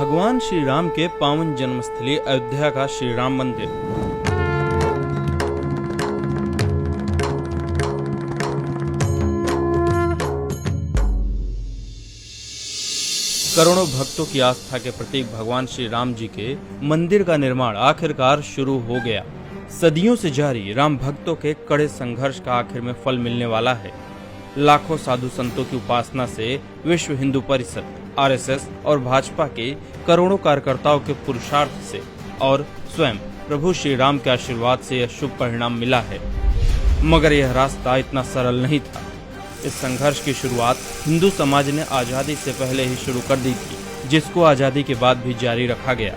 भगवान श्री राम के पावन जन्मस्थली अयोध्या का श्री राम मंदिर। करोड़ों भक्तों की आस्था के प्रतीक भगवान श्री राम जी के मंदिर का निर्माण आखिरकार शुरू हो गया। सदियों से जारी राम भक्तों के कड़े संघर्ष का आखिर में फल मिलने वाला है। लाखों साधु संतों की उपासना से विश्व हिंदू परिषद, आरएसएस और भाजपा के करोड़ों कार्यकर्ताओं के पुरुषार्थ से और स्वयं प्रभु श्री राम के आशीर्वाद से यह शुभ परिणाम मिला है। मगर यह रास्ता इतना सरल नहीं था। इस संघर्ष की शुरुआत हिंदू समाज ने आजादी से पहले ही शुरू कर दी थी, जिसको आजादी के बाद भी जारी रखा गया।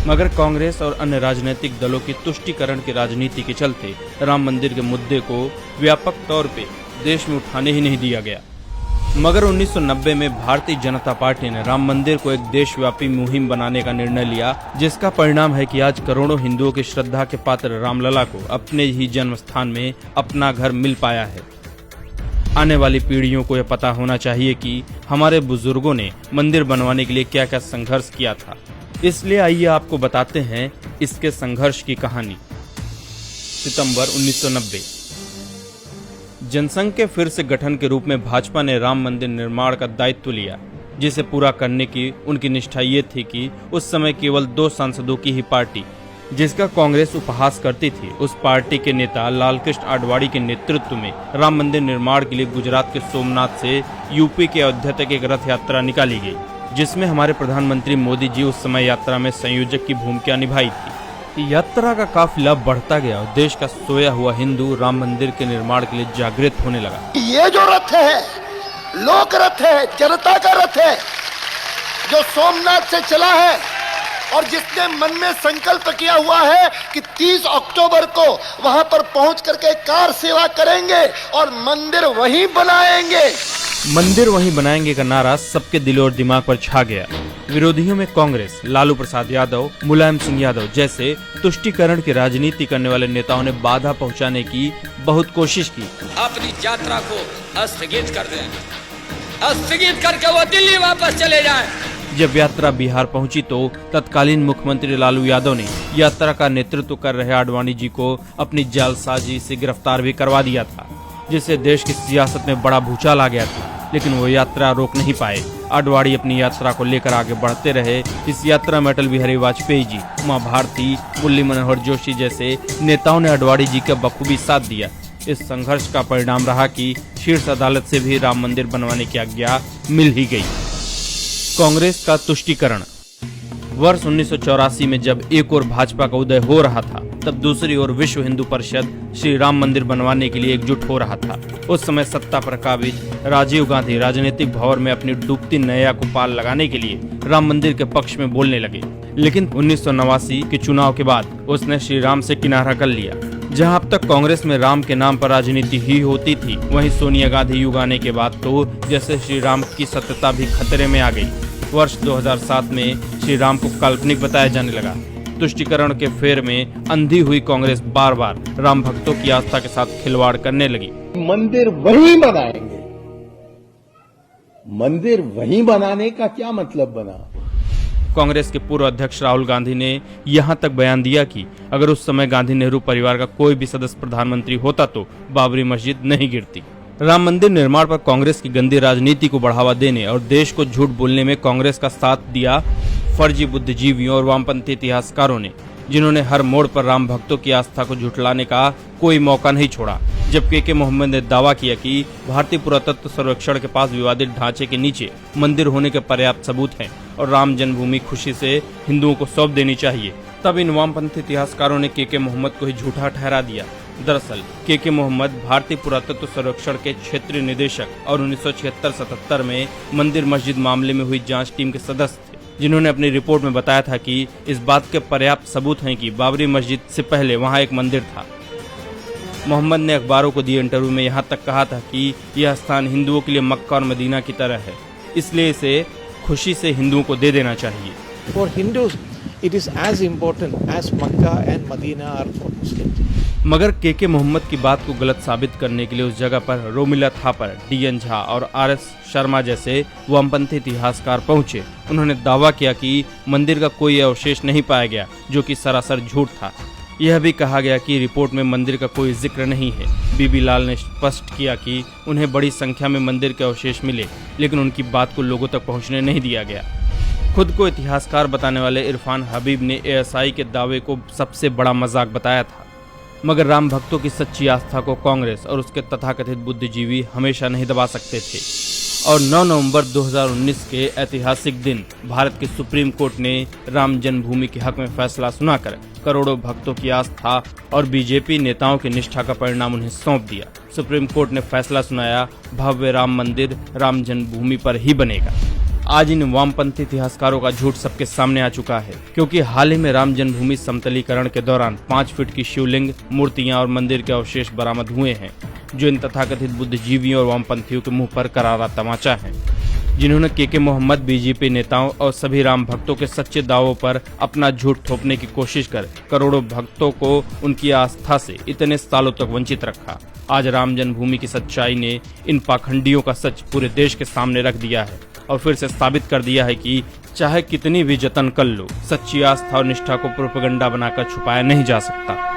मगर कांग्रेस और अन्य राजनीतिक दलों की तुष्टीकरण की राजनीति के चलते राम मंदिर के मुद्दे को व्यापक तौर पे देश में उठाने ही नहीं दिया गया। मगर 1990 में भारतीय जनता पार्टी ने राम मंदिर को एक देशव्यापी मुहिम बनाने का निर्णय लिया, जिसका परिणाम है कि आज करोड़ों हिंदुओं की श्रद्धा के पात्र रामलला को अपने ही जन्म स्थान में अपना घर मिल पाया है। आने वाली पीढ़ियों को यह पता होना चाहिए कि हमारे बुजुर्गों ने मंदिर बनवाने के लिए क्या क्या संघर्ष किया था। इसलिए आइए आपको बताते हैं इसके संघर्ष की कहानी। सितंबर 1990 जनसंघ के फिर से गठन के रूप में भाजपा ने राम मंदिर निर्माण का दायित्व लिया, जिसे पूरा करने की उनकी निष्ठा ये थी कि उस समय केवल 2 सांसदों की ही पार्टी, जिसका कांग्रेस उपहास करती थी, उस पार्टी के नेता लालकृष्ण आडवाणी के नेतृत्व में राम मंदिर निर्माण के लिए गुजरात के सोमनाथ से यूपी के अयोध्या तक एक रथ यात्रा निकाली गई, जिसमें हमारे प्रधानमंत्री मोदी जी उस समय यात्रा में संयोजक की भूमिका निभाई थी। यात्रा का काफिला बढ़ता गया और देश का सोया हुआ हिंदू राम मंदिर के निर्माण के लिए जागृत होने लगा। ये जो रथ है, लोक रथ है, जनता का रथ है, जो सोमनाथ से चला है और जिसने मन में संकल्प किया हुआ है कि 30 अक्टूबर को वहां पर पहुंच करके कार सेवा करेंगे और मंदिर वहीं बनाएंगे। मंदिर वहीं बनाएंगे का नारा सबके दिल और दिमाग पर छा गया। विरोधियों में कांग्रेस, लालू प्रसाद यादव, मुलायम सिंह यादव जैसे तुष्टीकरण की राजनीति करने वाले नेताओं ने बाधा पहुंचाने की बहुत कोशिश की। अपनी यात्रा को स्थगित कर दें, स्थगित करके वो दिल्ली वापस चले जाएं। जब यात्रा बिहार पहुंची तो तत्कालीन मुख्यमंत्री लालू यादव ने यात्रा का नेतृत्व कर रहे आडवाणी जी को अपनी जालसाजी से गिरफ्तार भी करवा दिया था, जिससे देश की सियासत में बड़ा भूचाल आ गया था। लेकिन वो यात्रा रोक नहीं पाए। आडवाणी अपनी यात्रा को लेकर आगे बढ़ते रहे। इस यात्रा में अटल बिहारी वाजपेयी जी, उमा भारती, मुरली मनोहर जोशी जैसे नेताओं ने आडवाणी जी का बखूबी साथ दिया। इस संघर्ष का परिणाम रहा कि शीर्ष अदालत से भी राम मंदिर बनवाने की आज्ञा मिल ही गई। कांग्रेस का तुष्टीकरण। वर्ष 1984 में जब एक ओर भाजपा का उदय हो रहा था, तब दूसरी ओर विश्व हिंदू परिषद श्री राम मंदिर बनवाने के लिए एकजुट हो रहा था। उस समय सत्ता पर काबिज राजीव गांधी राजनीतिक भंवर में अपनी डूबती नैया को पाल लगाने के लिए राम मंदिर के पक्ष में बोलने लगे। लेकिन 1989 के चुनाव के बाद उसने श्री राम से किनारा कर लिया। जहां अब तक कांग्रेस में राम के नाम पर राजनीति ही होती थी, वहीं सोनिया गांधी युग आने के बाद तो जैसे श्री राम की सत्यता भी खतरे में आ गई। वर्ष 2007 में श्री राम को काल्पनिक बताया जाने लगा। तुष्टीकरण के फेर में अंधी हुई कांग्रेस बार बार राम भक्तों की आस्था के साथ खिलवाड़ करने लगी। मंदिर वहीं बनाएंगे। मंदिर वहीं बनाने का क्या मतलब बना? कांग्रेस के पूर्व अध्यक्ष राहुल गांधी ने यहां तक बयान दिया कि अगर उस समय गांधी नेहरू परिवार का कोई भी सदस्य प्रधानमंत्री होता तो बाबरी मस्जिद नहीं गिरती। राम मंदिर निर्माण पर कांग्रेस की गंदी राजनीति को बढ़ावा देने और देश को झूठ बोलने में कांग्रेस का साथ दिया फर्जी बुद्धिजीवियों और वामपंथी इतिहासकारों ने, जिन्होंने हर मोड़ पर राम भक्तों की आस्था को झुठलाने का कोई मौका नहीं छोड़ा। जब के मोहम्मद ने दावा किया कि भारतीय पुरातत्व सर्वेक्षण के पास विवादित ढांचे के नीचे मंदिर होने के पर्याप्त सबूत हैं और राम जन्मभूमि खुशी से हिंदुओं को सौंप देनी चाहिए, तब इन वामपंथी इतिहासकारों ने के मोहम्मद को ही झूठा ठहरा दिया। दरअसल के मोहम्मद भारतीय पुरातत्व सर्वेक्षण के क्षेत्रीय निदेशक और 1976-77 में मंदिर मस्जिद मामले में हुई जांच टीम के सदस्य थे, जिन्होंने अपनी रिपोर्ट में बताया था कि इस बात के पर्याप्त सबूत हैं कि बाबरी मस्जिद से पहले वहां एक मंदिर था। मोहम्मद ने अखबारों को दिए इंटरव्यू में यहां तक कहा था कि यह स्थान हिंदुओं के लिए मक्का और मदीना की तरह है, इसलिए इसे खुशी से हिंदुओं को दे देना चाहिए। For Hindus, it is as important as Makkah and Medina are for Muslims. मगर के मोहम्मद की बात को गलत साबित करने के लिए उस जगह पर रोमिला थापर, डी.एन. झा और आर.एस. शर्मा जैसे वामपंथी इतिहासकार पहुंचे। उन्होंने दावा किया कि मंदिर का कोई अवशेष नहीं पाया गया, जो कि सरासर झूठ था। यह भी कहा गया कि रिपोर्ट में मंदिर का कोई जिक्र नहीं है। बीबी लाल ने स्पष्ट किया कि उन्हें बड़ी संख्या में मंदिर के अवशेष मिले, लेकिन उनकी बात को लोगों तक पहुंचने नहीं दिया गया। खुद को इतिहासकार बताने वाले इरफान हबीब ने एएसआई के दावे को सबसे बड़ा मजाक बताया था। मगर राम भक्तों की सच्ची आस्था को कांग्रेस और उसके तथाकथित बुद्धिजीवी हमेशा नहीं दबा सकते थे। और 9 नवंबर 2019 के ऐतिहासिक दिन भारत के सुप्रीम कोर्ट ने राम जन्मभूमि के हक में फैसला सुनाकर करोड़ों भक्तों की आस्था और बीजेपी नेताओं की निष्ठा का परिणाम उन्हें सौंप दिया। सुप्रीम कोर्ट ने फैसला सुनाया, भव्य राम मंदिर राम जन्मभूमि पर ही बनेगा। आज इन वामपंथी इतिहासकारों का झूठ सबके सामने आ चुका है, क्योंकि हाल ही में राम जन्मभूमि समतलीकरण के दौरान 5 फीट की शिवलिंग, मूर्तियां और मंदिर के अवशेष बरामद हुए हैं, जो इन तथाकथित बुद्धिजीवियों और वामपंथियों के मुंह पर करारा तमाचा है, जिन्होंने के मोहम्मद, बीजेपी नेताओं और सभी राम भक्तों के सच्चे दावों पर अपना झूठ थोपने की कोशिश कर करोड़ों भक्तों को उनकी आस्था से इतने सालों तक वंचित रखा। आज राम जन्मभूमि की सच्चाई ने इन पाखंडियों का सच पूरे देश के सामने रख दिया है और फिर से साबित कर दिया है कि चाहे कितनी भी जतन कर लो, सच्ची आस्था और निष्ठा को प्रोपेगेंडा बनाकर छुपाया नहीं जा सकता।